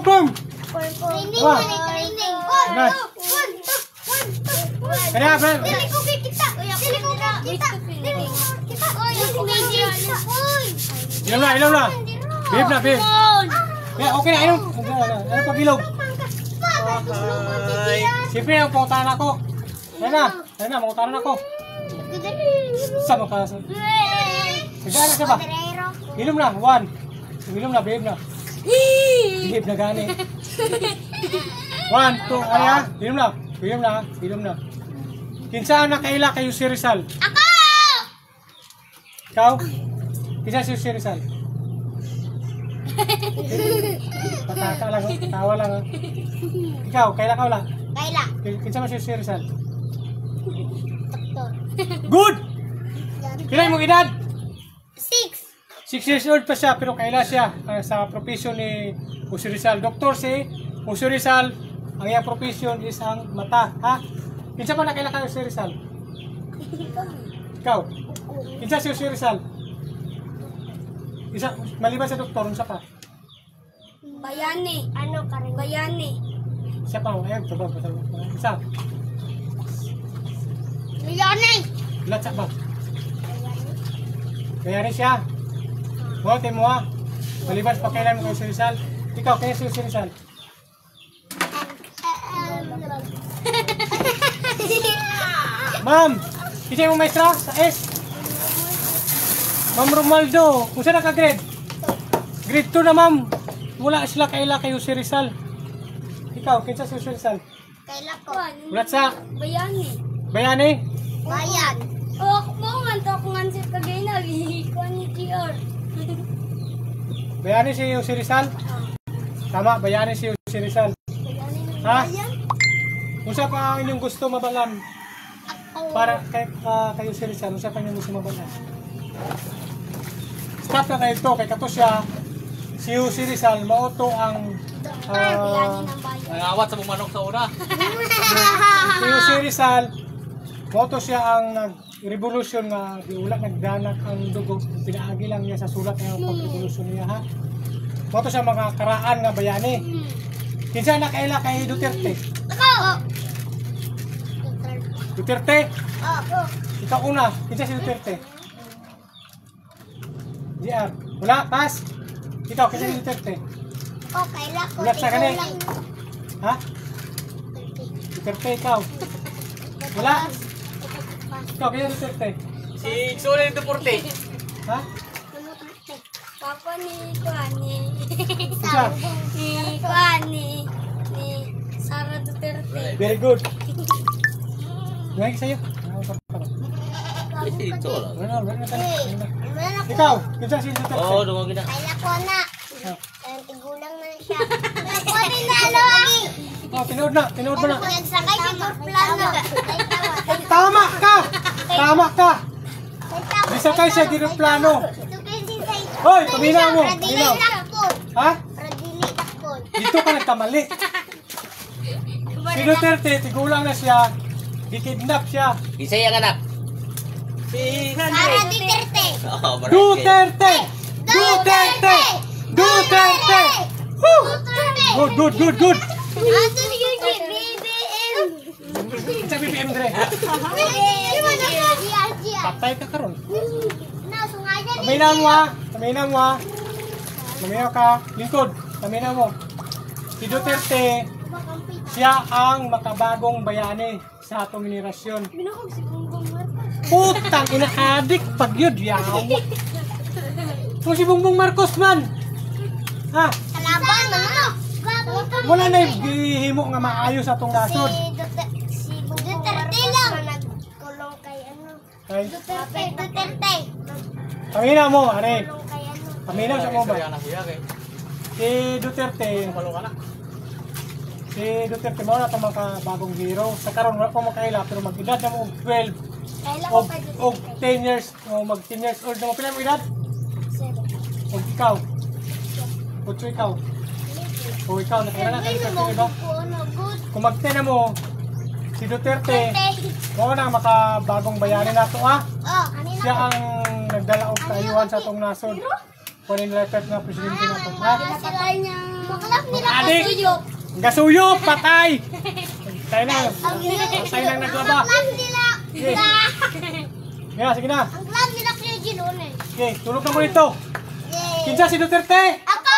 Confirm. Training. Kaya, Ben. Inom na. Behave na. Kaya, okay na, inom. Ano pa bilog? Siyempre, ang pangutaran ako. Ayan na, mangutaran ako. Saan mo ka? Kaya na siya ba? Inom na, 1. Inom na, behave na. Behave na gani. 1, 2, ayan. Inom na. Kinsa na kaila kayo si Rizal? Ako! Ikaw? Kinsa si Rizal? Pataka lang, tawa lang. Ikaw, kaila ka wala? Kaila. Kinsa mo si Rizal? Doktor. Good! Kailan mong edad? 6. 6 years old pa siya, pero kaila siya sa profession ni Jose Rizal. Doktor si Jose Rizal, ang iyang profession is ang mata. Ha? Kinsa pa na kaila kayo si Rizal? Ikaw? Kinsa si Jose Rizal? Isa, maliban sa doktor, unsa pa? Bayani. Ano ka rin? Bayani. Siya pa, ayun, sabag, isa. Bayani. Ilat sa ba? Kaya rin siya. Bote mo ha. Maliban pa kailan mo kayo si Rizal. Ikaw, kaya si Rizal. Ma'am, isa mo maestra sa S. Ma'am Romaldo, kung saan naka-grade? Grade 2 na ma'am. Wala sila kaila kayo si Rizal. Ikaw, kinsa si Rizal? Kaila ko. Ulat sa Bayani. Bayani? Bayan. Oh, ako mo nga to kung ansip kagay na. Ko ni GR. Bayani si Rizal? Tama, bayani si Rizal. Ha? Kung saan pa ang inyong gusto mabalan? Para kayo si Rizal, kung saan pa inyong gusto mabalan? Stop na kayo ito, kay kato siya, si Rizal, mauto ang Nangawat sa bumanok sa una. si Rizal, mauto siya ang revolution na diula nagdanak ang dugo, pinaagi lang niya sa sulat ng pag-revolution niya ha. Mauto siya mga karaan nga bayani. Kinsa na kaila kay Duterte? Ako. Duterte? Ako. Ikaw una, kinsa si Duterte? JR, wala, pass. Ikaw, kinsa si Duterte? Oh, kaila ko. Ulat sa kani. Ha? Duterte, ikaw. Wala? Ikaw, kinsa si Duterte? Si Solid Deporte. Ha? Papa ni Kuani. Isa. Ni Kuani. Ni Sara Duterte. Very good. Ngayon sa'yo. Ikaw, kinsa si Duterte? Oo, dumagin na. Kaila ko na. Tigulang na siya. Kuani na lagi. Oh, tinood mo na. Nagsakay si Turplano. Tama ka! Tama ka! Disakay siya di plano. Hoy, paminaw mo. Paminaw. Ha? Dito ka nagkamali. Si Duterte, tigulang na siya. Di-kidnap siya. Isa yung anak. Si Sara Duterte. Oh, Duterte! Duterte! Duterte! Woo! Good. Ato ni BBM. Sa BBM Dre. Patay ka karon. Paminaw mo ha. Paminaw ka. Lingkod. Paminaw mo. Si Duterte, siya ang makabagong bayani sa atong henerasyon. Putang ina-addict pag yun, yaw. Kung si Bongbong Marcos man. Ha? Kalaban na. Wala na ihimo nga maayos atong nasod. Si Duterte lang. Nagkulong kay ano. Kay Duterte. paminaw mo, are. Paminaw sa mo ba? anak kuya kay. Si Duterte, mo na itong bagong hero. Sa karon wala pa makaila, pero mag-edad na mo 12 o 10 years, o mag-10 years old na mo. Pila mo edad? 7. O ikaw? Kutso ikaw? O ikaw, nakilala ka ni Duterte, diba? Kung mag-10 na mo, si Duterte, mo na makabagong bayani na ito, ha? Siya ang nagdala og kaayuhan sa atong nasod. Kunin letter na presidente na ito, ha? Pinapatay niya Maklap nila Adik. kasuyok. Gasuyo, patay! Tayo na. Tayo lang naglaba. Maklap nila. Okay. Kaya, sige na. Ang klap nila Kuya Ginoon eh. Okay, tulog na mo ito. Kinsa si Duterte? Ako!